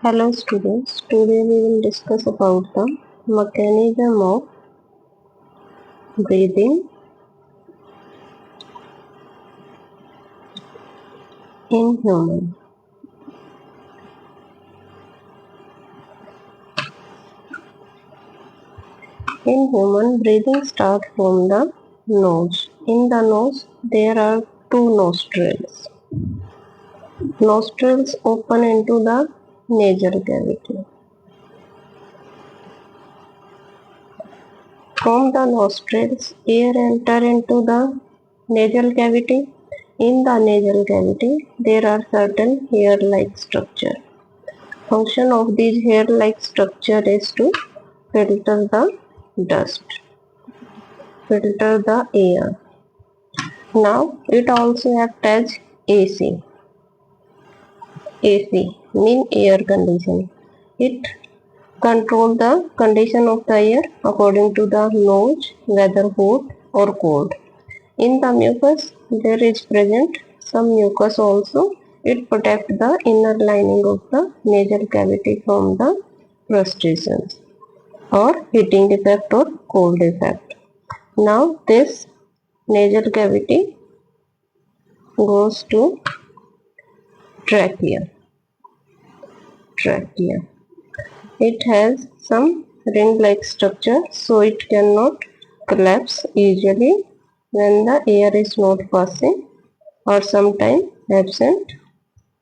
Hello students, today we will discuss about the mechanism of breathing in human. In human, breathing starts from the nose. In the nose, there are two nostrils. Nostrils open into the nasal cavity. From the nostrils, air enters into the nasal cavity. In the nasal cavity, there are certain hair-like structure. Function of these hair-like structure is to filter the dust, filter the air. Now it also acts as AC. AC mean air condition. It controls the condition of the air according to the nose, whether hot or cold. In the mucus, there is present some mucus also. It protects the inner lining of the nasal cavity from the crustaceans or heating effect or cold effect. Now this nasal cavity goes to trachea. It has some ring-like structure, so it cannot collapse easily when the air is not passing or sometimes absent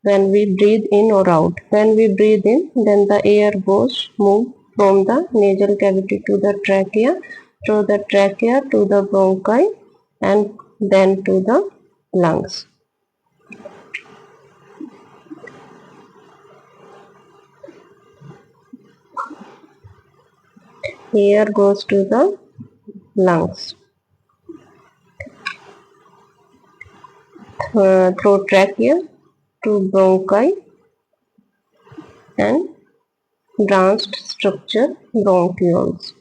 when we breathe in or out. When we breathe in, then the air moves from the nasal cavity to the trachea, through the trachea to the bronchi and then to the lungs. Air goes to the lungs through trachea to bronchi and branched structure bronchioles.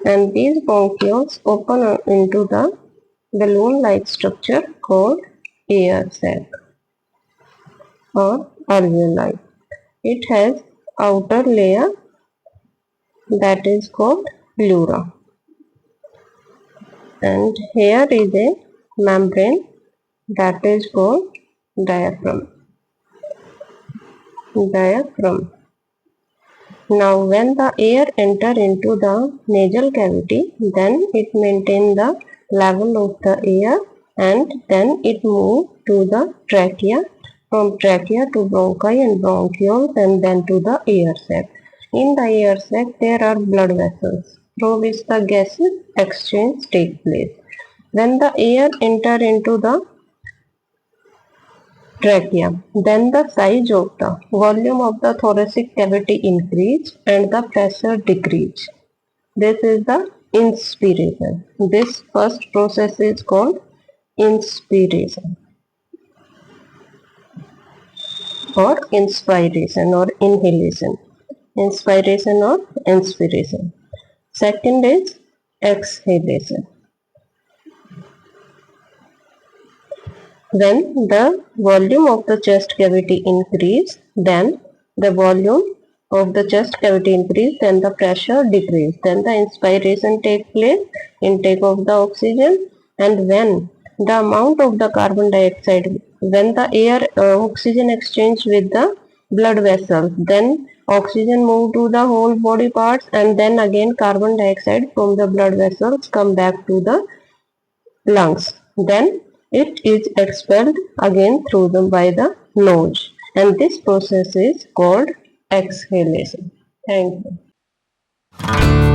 And these bronchioles open into the balloon-like structure called air sac or alveoli. It has outer layer that is called pleura, and here is a membrane that is called diaphragm. Now when the air enters into the nasal cavity, then it maintains the level of the air and then it moves to the trachea, from trachea to bronchi and bronchioles and then to the air sac. In the air sac there are blood vessels through which the gases exchange take place. When the air enters into the trachea, then the size of the volume of the thoracic cavity increase and the pressure decrease. This is the inspiration. This first process is called inspiration or inspiration or inhalation. Inspiration or inspiration. Second is exhalation. When the volume of the chest cavity increase, then the volume of the chest cavity increase, then the pressure decrease. Then the inspiration take place, intake of the oxygen, and when the amount of the carbon dioxide, when the air oxygen exchange with the blood vessels, then oxygen move to the whole body parts and then again carbon dioxide from the blood vessels come back to the lungs. Then it is expelled again by the nose, and this process is called exhalation. Thank you.